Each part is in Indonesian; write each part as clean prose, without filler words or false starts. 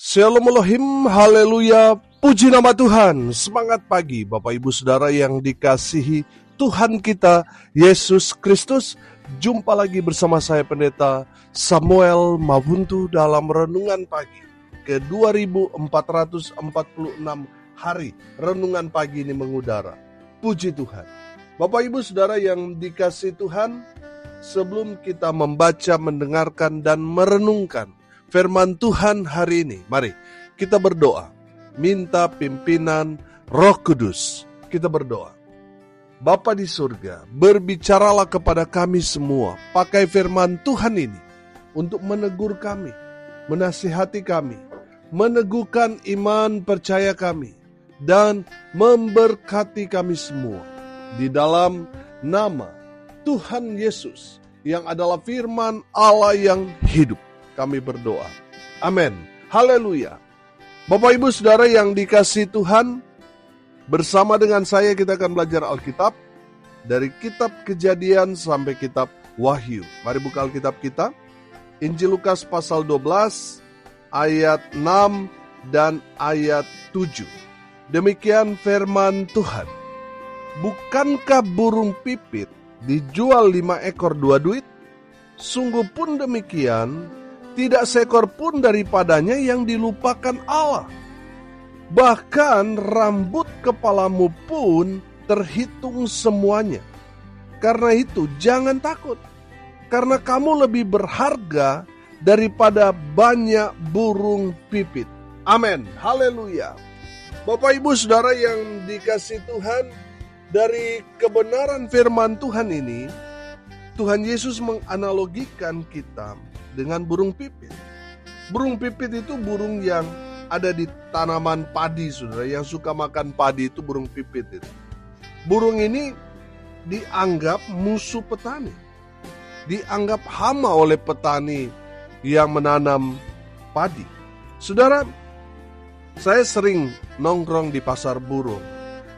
Shalom Elohim, haleluya, puji nama Tuhan. Semangat pagi Bapak Ibu Saudara yang dikasihi Tuhan kita Yesus Kristus. Jumpa lagi bersama saya Pendeta Samuel Mabuntu dalam Renungan Pagi ke 2446 hari Renungan Pagi ini mengudara. Puji Tuhan. Bapak Ibu Saudara yang dikasihi Tuhan, sebelum kita membaca, mendengarkan, dan merenungkan firman Tuhan hari ini, mari kita berdoa, minta pimpinan Roh Kudus. Kita berdoa. Bapa di surga, berbicaralah kepada kami semua, pakai firman Tuhan ini untuk menegur kami, menasihati kami, meneguhkan iman percaya kami, dan memberkati kami semua. Di dalam nama Tuhan Yesus yang adalah firman Allah yang hidup, kami berdoa. Amin. Haleluya. Bapak Ibu Saudara yang dikasihi Tuhan, bersama dengan saya kita akan belajar Alkitab dari kitab Kejadian sampai kitab Wahyu. Mari buka Alkitab kita. Injil Lukas pasal 12 ayat 6 dan ayat 7. Demikian firman Tuhan. Bukankah burung pipit dijual 5 ekor 2 duit? Sungguh pun demikian, tidak seekor pun daripadanya yang dilupakan Allah. Bahkan rambut kepalamu pun terhitung semuanya. Karena itu jangan takut, karena kamu lebih berharga daripada banyak burung pipit. Amin. Haleluya. Bapak Ibu Saudara yang dikasihi Tuhan, dari kebenaran firman Tuhan ini, Tuhan Yesus menganalogikan kita dengan burung pipit. Burung pipit itu burung yang ada di tanaman padi, saudara. Yang suka makan padi itu burung pipit itu. Burung ini dianggap musuh petani, dianggap hama oleh petani yang menanam padi. Saudara, saya sering nongkrong di pasar burung.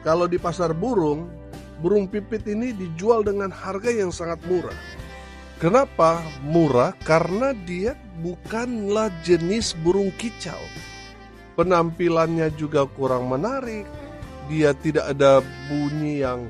Kalau di pasar burung, burung pipit ini dijual dengan harga yang sangat murah. Kenapa murah? Karena dia bukanlah jenis burung kicau. Penampilannya juga kurang menarik. Dia tidak ada bunyi yang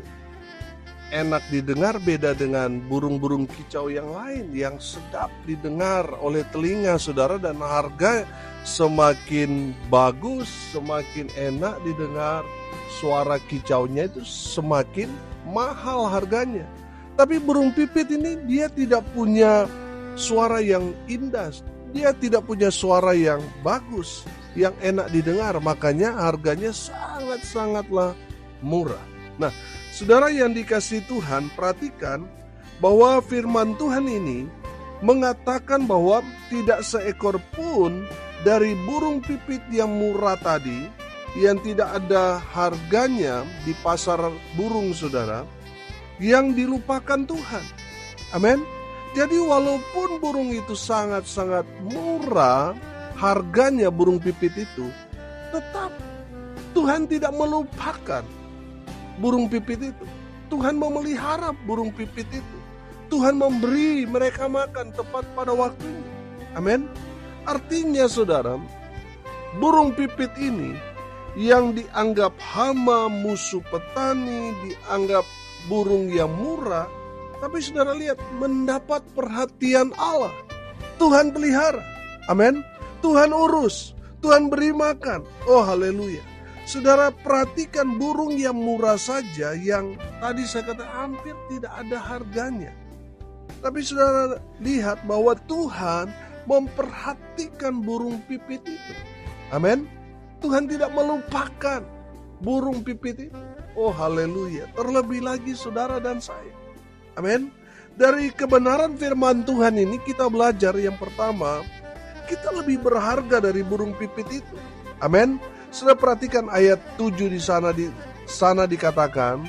enak didengar, beda dengan burung-burung kicau yang lain yang sedap didengar oleh telinga saudara, dan harga semakin bagus, semakin enak didengar. Suara kicaunya itu semakin mahal harganya. Tapi burung pipit ini dia tidak punya suara yang indah, dia tidak punya suara yang bagus, yang enak didengar, makanya harganya sangat-sangatlah murah. Nah, saudara yang dikasihi Tuhan, perhatikan bahwa firman Tuhan ini mengatakan bahwa tidak seekor pun dari burung pipit yang murah tadi, yang tidak ada harganya di pasar burung saudara, yang dilupakan Tuhan. Amin. Jadi walaupun burung itu sangat-sangat murah harganya, burung pipit itu, tetap Tuhan tidak melupakan burung pipit itu. Tuhan memelihara burung pipit itu. Tuhan memberi mereka makan tepat pada waktunya. Amin. Artinya saudara, burung pipit ini yang dianggap hama, musuh petani, dianggap burung yang murah, tapi saudara lihat, mendapat perhatian Allah. Tuhan pelihara. Amin. Tuhan urus, Tuhan beri makan. Oh haleluya. Saudara perhatikan burung yang murah saja, yang tadi saya kata hampir tidak ada harganya. Tapi saudara lihat bahwa Tuhan memperhatikan burung pipit itu. Amin. Tuhan tidak melupakan burung pipit itu. Oh haleluya. Terlebih lagi saudara dan saya. Amin. Dari kebenaran firman Tuhan ini kita belajar yang pertama, kita lebih berharga dari burung pipit itu. Amin. Sudah perhatikan ayat 7 di sana dikatakan,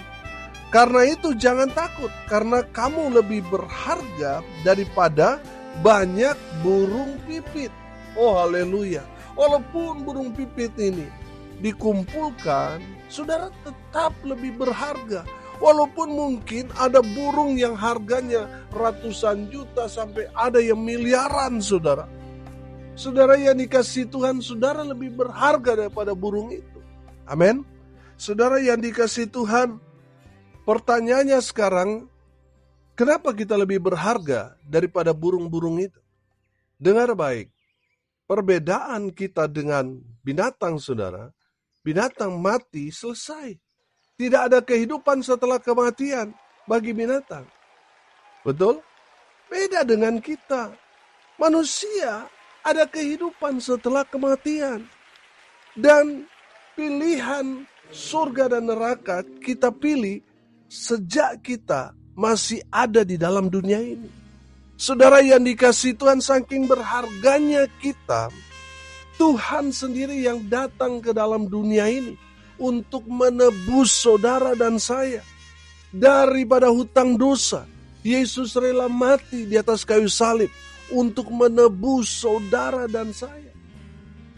karena itu jangan takut, karena kamu lebih berharga daripada banyak burung pipit. Oh haleluya. Walaupun burung pipit ini dikumpulkan, saudara tetap lebih berharga. Walaupun mungkin ada burung yang harganya ratusan juta sampai ada yang miliaran saudara. Saudara yang dikasihi Tuhan, saudara lebih berharga daripada burung itu. Amin. Saudara yang dikasihi Tuhan, pertanyaannya sekarang, kenapa kita lebih berharga daripada burung-burung itu? Dengar baik, perbedaan kita dengan binatang, saudara, binatang mati selesai. Tidak ada kehidupan setelah kematian bagi binatang. Betul? Beda dengan kita. Manusia ada kehidupan setelah kematian. Dan pilihan surga dan neraka kita pilih sejak kita masih ada di dalam dunia ini. Saudara yang dikasihi Tuhan, saking berharganya kita, Tuhan sendiri yang datang ke dalam dunia ini untuk menebus saudara dan saya daripada hutang dosa. Yesus rela mati di atas kayu salib untuk menebus saudara dan saya.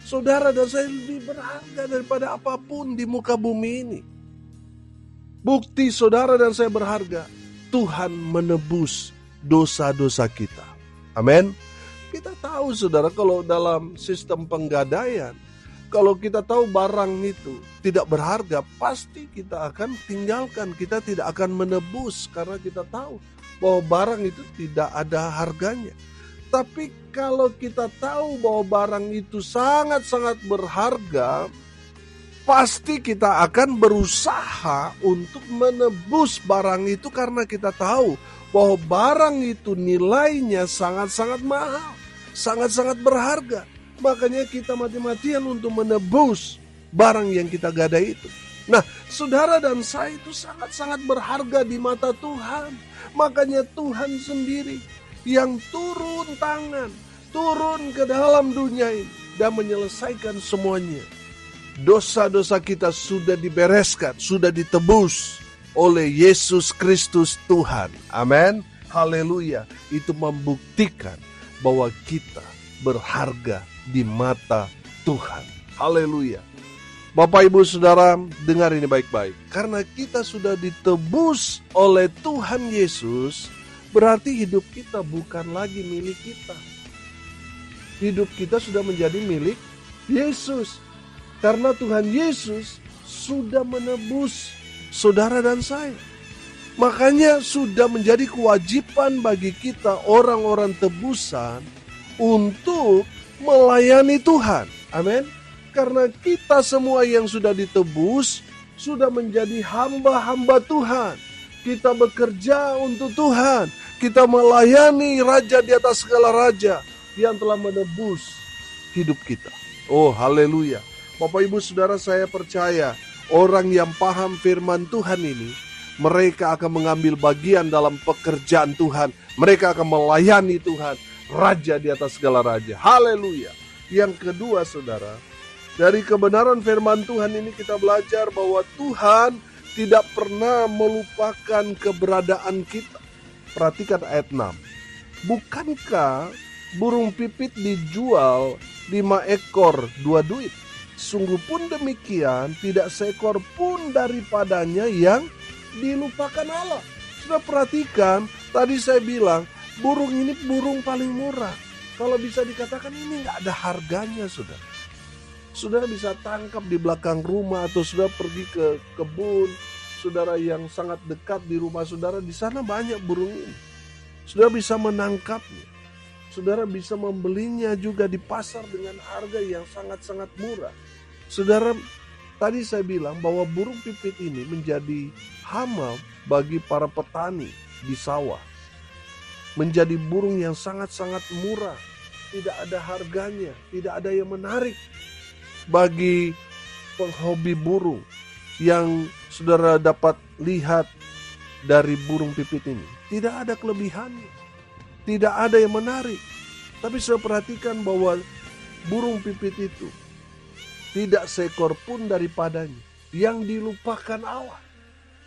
Saudara dan saya lebih berharga daripada apapun di muka bumi ini. Bukti saudara dan saya berharga, Tuhan menebus dosa-dosa kita. Amin. Kita tahu saudara, kalau dalam sistem penggadaian, kalau kita tahu barang itu tidak berharga, pasti kita akan tinggalkan. Kita tidak akan menebus karena kita tahu bahwa barang itu tidak ada harganya. Tapi kalau kita tahu bahwa barang itu sangat-sangat berharga, pasti kita akan berusaha untuk menebus barang itu karena kita tahu bahwa barang itu nilainya sangat-sangat mahal, sangat-sangat berharga. Makanya kita mati-matian untuk menebus barang yang kita gadai itu. Nah, saudara dan saya itu sangat-sangat berharga di mata Tuhan. Makanya Tuhan sendiri yang turun tangan, turun ke dalam dunia ini dan menyelesaikan semuanya. Dosa-dosa kita sudah dibereskan, sudah ditebus oleh Yesus Kristus Tuhan. Amin. Haleluya. Itu membuktikan bahwa kita berharga di mata Tuhan. Haleluya. Bapak, Ibu, Saudara, dengar ini baik-baik. Karena kita sudah ditebus oleh Tuhan Yesus, berarti hidup kita bukan lagi milik kita. Hidup kita sudah menjadi milik Yesus. Karena Tuhan Yesus sudah menebus saudara dan saya. Makanya sudah menjadi kewajiban bagi kita orang-orang tebusan untuk melayani Tuhan. Amin. Karena kita semua yang sudah ditebus sudah menjadi hamba-hamba Tuhan. Kita bekerja untuk Tuhan. Kita melayani Raja di atas segala raja yang telah menebus hidup kita. Oh, haleluya. Bapak, Ibu, Saudara, saya percaya orang yang paham firman Tuhan ini, mereka akan mengambil bagian dalam pekerjaan Tuhan. Mereka akan melayani Tuhan, Raja di atas segala raja. Haleluya. Yang kedua, saudara, dari kebenaran firman Tuhan ini kita belajar bahwa Tuhan tidak pernah melupakan keberadaan kita. Perhatikan ayat 6. Bukankah burung pipit dijual 5 ekor 2 duit? Sungguh pun demikian, tidak seekor pun daripadanya yang dilupakan Allah. Sudah perhatikan, tadi saya bilang, burung ini burung paling murah. Kalau bisa dikatakan ini gak ada harganya, saudara. Saudara bisa tangkap di belakang rumah atau sudah pergi ke kebun saudara yang sangat dekat di rumah saudara, di sana banyak burung ini. Saudara bisa menangkapnya. Saudara bisa membelinya juga di pasar dengan harga yang sangat-sangat murah. Saudara, tadi saya bilang bahwa burung pipit ini menjadi hama bagi para petani di sawah. Menjadi burung yang sangat-sangat murah. Tidak ada harganya, tidak ada yang menarik. Bagi penghobi burung yang saudara dapat lihat dari burung pipit ini, tidak ada kelebihannya, tidak ada yang menarik. Tapi saya perhatikan bahwa burung pipit itu tidak seekor pun daripadanya yang dilupakan Allah.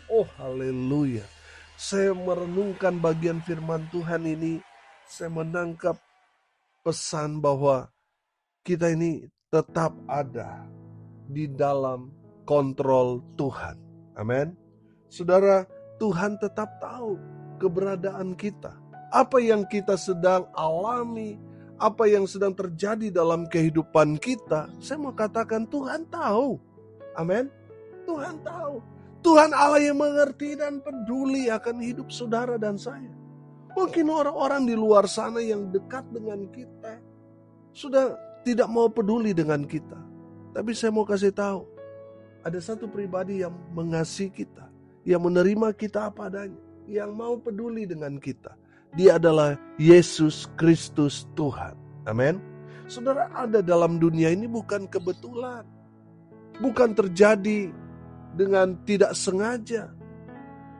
Oh, haleluya. Saya merenungkan bagian firman Tuhan ini, saya menangkap pesan bahwa kita ini tetap ada di dalam kontrol Tuhan. Amin. Saudara, Tuhan tetap tahu keberadaan kita. Apa yang kita sedang alami, apa yang sedang terjadi dalam kehidupan kita, saya mau katakan Tuhan tahu. Amin. Tuhan tahu. Tuhan Allah yang mengerti dan peduli akan hidup saudara dan saya. Mungkin orang-orang di luar sana yang dekat dengan kita sudah tidak mau peduli dengan kita. Tapi saya mau kasih tahu, ada satu pribadi yang mengasihi kita, yang menerima kita apa adanya, yang mau peduli dengan kita. Dia adalah Yesus Kristus Tuhan. Amin. Saudara, ada dalam dunia ini bukan kebetulan. Bukan terjadi dengan tidak sengaja.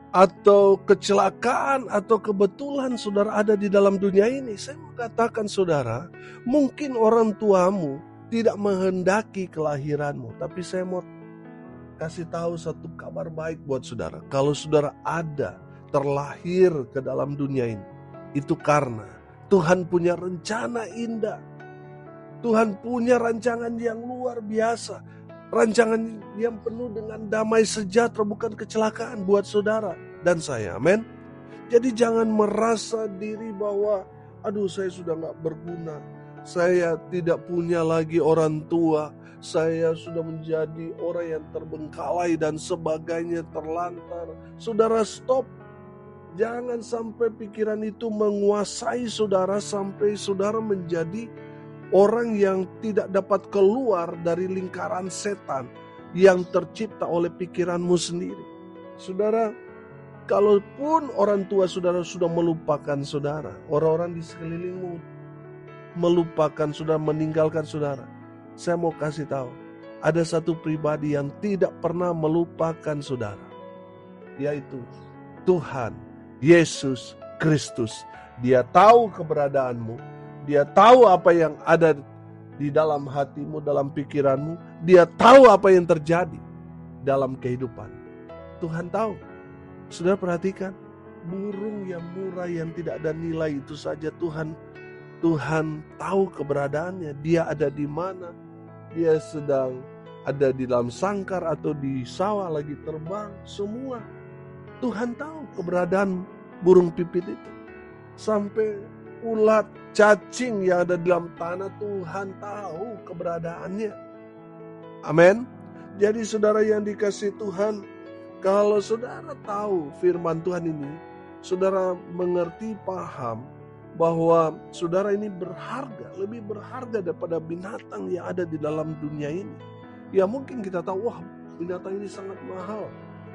Atau kecelakaan atau kebetulan saudara ada di dalam dunia ini. Saya mau katakan saudara, mungkin orang tuamu tidak menghendaki kelahiranmu. Tapi saya mau kasih tahu satu kabar baik buat saudara. Kalau saudara ada terlahir ke dalam dunia ini, itu karena Tuhan punya rencana indah. Tuhan punya rancangan yang luar biasa. Rancangan yang penuh dengan damai sejahtera, bukan kecelakaan buat saudara dan saya. Amin. Jadi jangan merasa diri bahwa aduh saya sudah gak berguna. Saya tidak punya lagi orang tua. Saya sudah menjadi orang yang terbengkalai dan sebagainya, terlantar. Saudara, stop. Jangan sampai pikiran itu menguasai saudara sampai saudara menjadi orang yang tidak dapat keluar dari lingkaran setan yang tercipta oleh pikiranmu sendiri. Saudara, kalaupun orang tua saudara sudah melupakan saudara, orang-orang di sekelilingmu melupakan saudara, meninggalkan saudara, saya mau kasih tahu, ada satu pribadi yang tidak pernah melupakan saudara, yaitu Tuhan Yesus Kristus. Dia tahu keberadaanmu. Dia tahu apa yang ada di dalam hatimu, dalam pikiranmu. Dia tahu apa yang terjadi dalam kehidupan. Tuhan tahu. Saudara perhatikan, burung yang murah yang tidak ada nilai itu saja Tuhan tahu keberadaannya. Dia ada di mana. Dia sedang ada di dalam sangkar atau di sawah lagi terbang. Semua Tuhan tahu keberadaan burung pipit itu. Sampai ulat cacing yang ada di dalam tanah, Tuhan tahu keberadaannya. Amin. Jadi saudara yang dikasihi Tuhan, kalau saudara tahu firman Tuhan ini, saudara mengerti, paham bahwa saudara ini berharga, lebih berharga daripada binatang yang ada di dalam dunia ini. Ya mungkin kita tahu, wah binatang ini sangat mahal,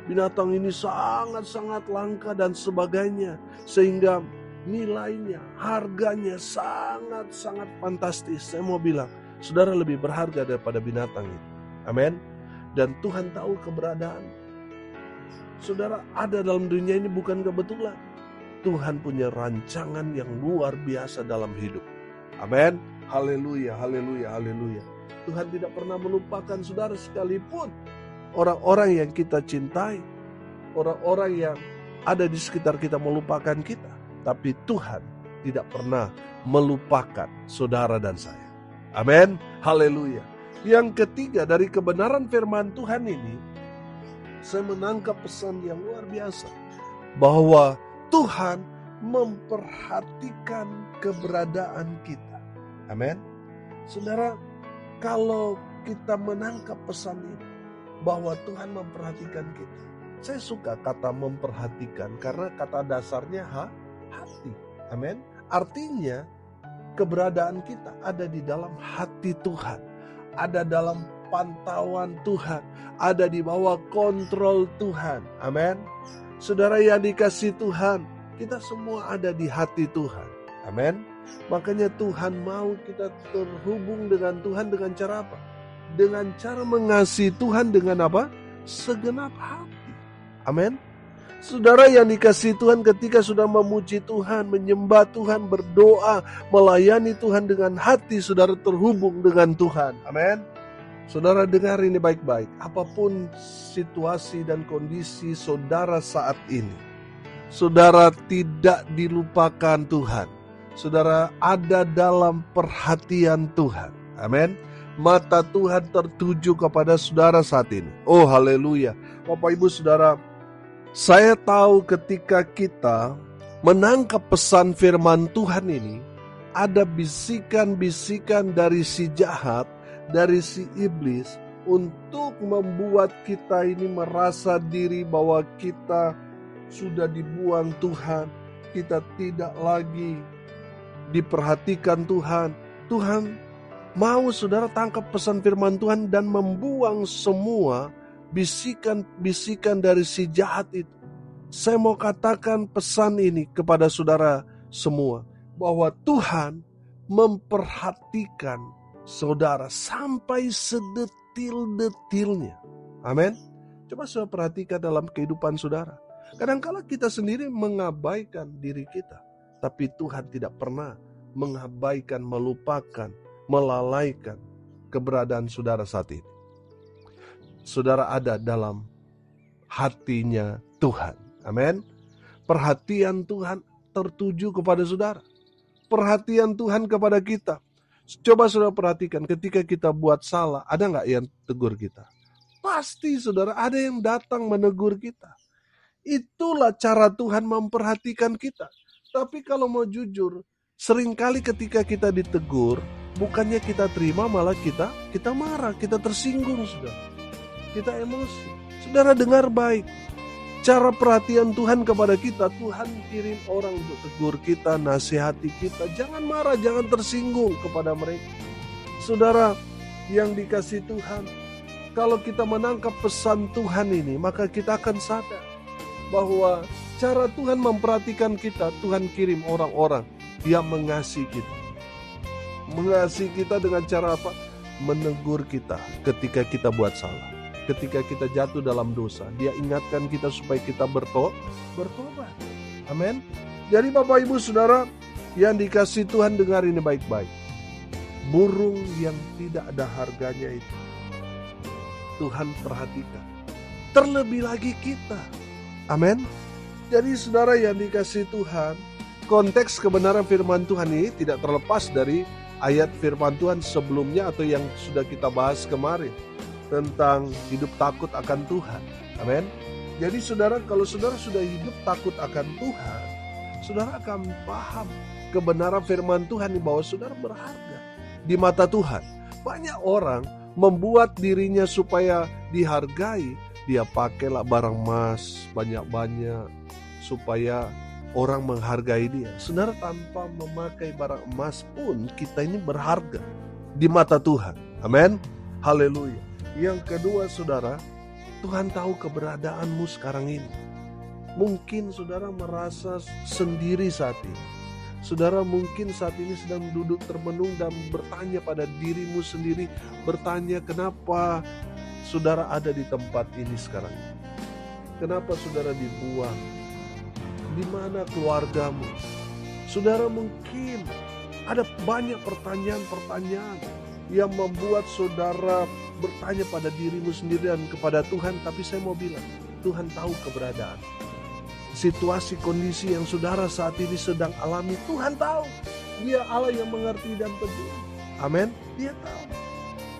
binatang ini sangat-sangat langka dan sebagainya, sehingga nilainya, harganya sangat-sangat fantastis. Saya mau bilang, saudara lebih berharga daripada binatang itu. Amin. Dan Tuhan tahu keberadaan. Saudara ada dalam dunia ini bukan kebetulan. Tuhan punya rancangan yang luar biasa dalam hidup. Amin. Haleluya, haleluya, haleluya. Tuhan tidak pernah melupakan saudara sekalipun. Orang-orang yang kita cintai, orang-orang yang ada di sekitar kita melupakan kita. Tapi Tuhan tidak pernah melupakan saudara dan saya. Amin. Haleluya. Yang ketiga, dari kebenaran firman Tuhan ini, saya menangkap pesan yang luar biasa. Bahwa Tuhan memperhatikan keberadaan kita. Amin. Saudara, kalau kita menangkap pesan ini, bahwa Tuhan memperhatikan kita. Saya suka kata memperhatikan karena kata dasarnya hati. Amin. Artinya keberadaan kita ada di dalam hati Tuhan. Ada dalam pantauan Tuhan. Ada di bawah kontrol Tuhan. Amin. Saudara yang dikasihi Tuhan, kita semua ada di hati Tuhan. Amin. Makanya Tuhan mau kita terhubung dengan Tuhan dengan cara apa? Dengan cara mengasihi Tuhan dengan apa? Segenap hati. Amin. Saudara yang dikasihi Tuhan, ketika sudah memuji Tuhan, menyembah Tuhan, berdoa, melayani Tuhan dengan hati, saudara terhubung dengan Tuhan. Amin. Saudara dengar ini baik-baik. Apapun situasi dan kondisi saudara saat ini, saudara tidak dilupakan Tuhan. Saudara ada dalam perhatian Tuhan. Amin. Mata Tuhan tertuju kepada saudara saat ini. Oh haleluya. Bapak Ibu Saudara, saya tahu ketika kita menangkap pesan firman Tuhan ini, ada bisikan-bisikan dari si jahat, dari si iblis, untuk membuat kita ini merasa diri bahwa kita sudah dibuang Tuhan, kita tidak lagi diperhatikan Tuhan. Tuhan mau saudara tangkap pesan firman Tuhan dan membuang semua bisikan-bisikan dari si jahat itu. Saya mau katakan pesan ini kepada saudara semua, bahwa Tuhan memperhatikan saudara sampai sedetil-detilnya. Amin. Coba saudara perhatikan dalam kehidupan saudara. Kadang-kala kita sendiri mengabaikan diri kita, tapi Tuhan tidak pernah mengabaikan, melupakan, melalaikan keberadaan saudara saat ini. Saudara ada dalam hatinya Tuhan. Amin. Perhatian Tuhan tertuju kepada saudara. Perhatian Tuhan kepada kita. Coba saudara perhatikan, ketika kita buat salah, ada nggak yang tegur kita? Pasti saudara ada yang datang menegur kita. Itulah cara Tuhan memperhatikan kita. Tapi kalau mau jujur, seringkali ketika kita ditegur, bukannya kita terima, malah kita marah, kita tersinggung, saudara. Kita emosi. Saudara dengar baik. Cara perhatian Tuhan kepada kita, Tuhan kirim orang untuk tegur kita, nasihati kita. Jangan marah, jangan tersinggung kepada mereka. Saudara yang dikasih Tuhan, kalau kita menangkap pesan Tuhan ini, maka kita akan sadar bahwa cara Tuhan memperhatikan kita, Tuhan kirim orang-orang yang mengasihi kita. Mengasihi kita dengan cara apa? Menegur kita ketika kita buat salah. Ketika kita jatuh dalam dosa, Dia ingatkan kita supaya kita bertobat. Amin. Jadi Bapak Ibu Saudara yang dikasih Tuhan, dengar ini baik-baik. Burung yang tidak ada harganya itu Tuhan perhatikan. Terlebih lagi kita. Amin. Jadi saudara yang dikasih Tuhan, konteks kebenaran firman Tuhan ini tidak terlepas dari ayat firman Tuhan sebelumnya atau yang sudah kita bahas kemarin, tentang hidup takut akan Tuhan. Amin. Jadi saudara, kalau saudara sudah hidup takut akan Tuhan, saudara akan paham kebenaran firman Tuhan bahwa saudara berharga di mata Tuhan. Banyak orang membuat dirinya supaya dihargai, dia pakailah barang emas banyak-banyak supaya orang menghargai dia. Saudara, tanpa memakai barang emas pun kita ini berharga di mata Tuhan. Amin. Haleluya. Yang kedua saudara, Tuhan tahu keberadaanmu sekarang ini. Mungkin saudara merasa sendiri saat ini. Saudara mungkin saat ini sedang duduk termenung dan bertanya pada dirimu sendiri. Bertanya, kenapa saudara ada di tempat ini sekarang? Kenapa saudara dibuang? Di mana keluargamu? Saudara mungkin ada banyak pertanyaan-pertanyaan yang membuat saudara bertanya pada dirimu sendiri dan kepada Tuhan. Tapi saya mau bilang, Tuhan tahu keberadaan. Situasi kondisi yang saudara saat ini sedang alami, Tuhan tahu. Dia Allah yang mengerti dan peduli. Amin. Dia tahu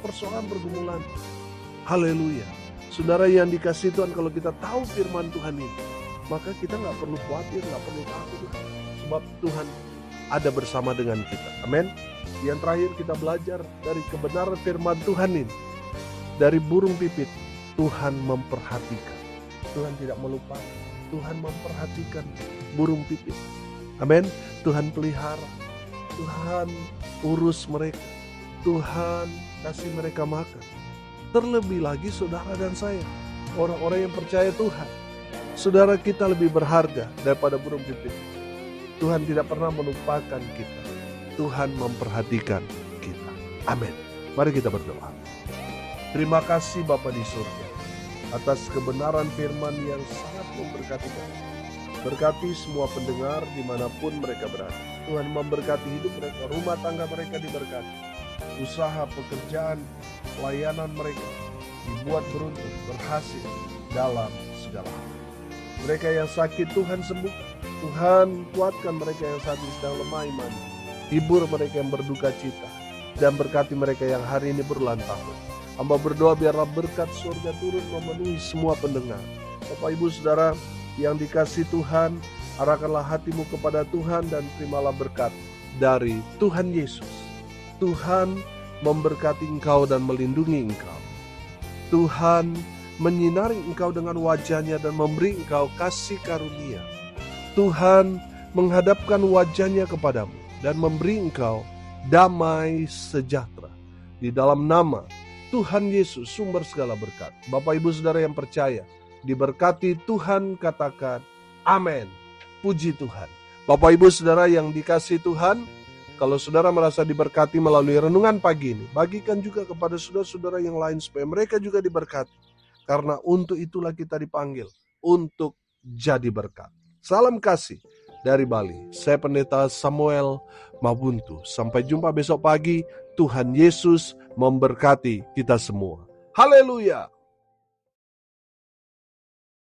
persoalan pergumulan. Haleluya. Saudara yang dikasih Tuhan, kalau kita tahu firman Tuhan ini, maka kita gak perlu khawatir, gak perlu takut. Sebab Tuhan ada bersama dengan kita. Amin. Yang terakhir kita belajar dari kebenaran firman Tuhan ini. Dari burung pipit, Tuhan memperhatikan. Tuhan tidak melupakan. Tuhan memperhatikan burung pipit. Amin. Tuhan pelihara. Tuhan urus mereka. Tuhan kasih mereka makan. Terlebih lagi saudara dan saya, orang-orang yang percaya Tuhan. Saudara, kita lebih berharga daripada burung pipit. Tuhan tidak pernah melupakan kita. Tuhan memperhatikan kita. Amin. Mari kita berdoa. Terima kasih Bapa di surga atas kebenaran firman yang sangat memberkati kami. Berkati semua pendengar dimanapun mereka berada. Tuhan memberkati hidup mereka, rumah tangga mereka diberkati. Usaha, pekerjaan, pelayanan mereka dibuat beruntung, berhasil dalam segala hal. Mereka yang sakit Tuhan sembuhkan. Tuhan kuatkan mereka yang saat ini sedang lemah iman. Hibur mereka yang berduka cita. Dan berkati mereka yang hari ini berulang tahun. Hamba berdoa biarlah berkat surga turun memenuhi semua pendengar. Bapak Ibu Saudara yang dikasih Tuhan, arahkanlah hatimu kepada Tuhan dan terimalah berkat dari Tuhan Yesus. Tuhan memberkati engkau dan melindungi engkau. Tuhan menyinari engkau dengan wajah-Nya dan memberi engkau kasih karunia. Tuhan menghadapkan wajah-Nya kepadamu dan memberi engkau damai sejahtera. Di dalam nama Tuhan Yesus, sumber segala berkat. Bapak Ibu Saudara yang percaya, diberkati Tuhan, katakan amin. Puji Tuhan. Bapak Ibu Saudara yang dikasihi Tuhan, kalau saudara merasa diberkati melalui renungan pagi ini, bagikan juga kepada saudara-saudara yang lain supaya mereka juga diberkati. Karena untuk itulah kita dipanggil, untuk jadi berkat. Salam kasih dari Bali. Saya Pendeta Samuel Mabuntu. Sampai jumpa besok pagi. Tuhan Yesus memberkati kita semua. Haleluya.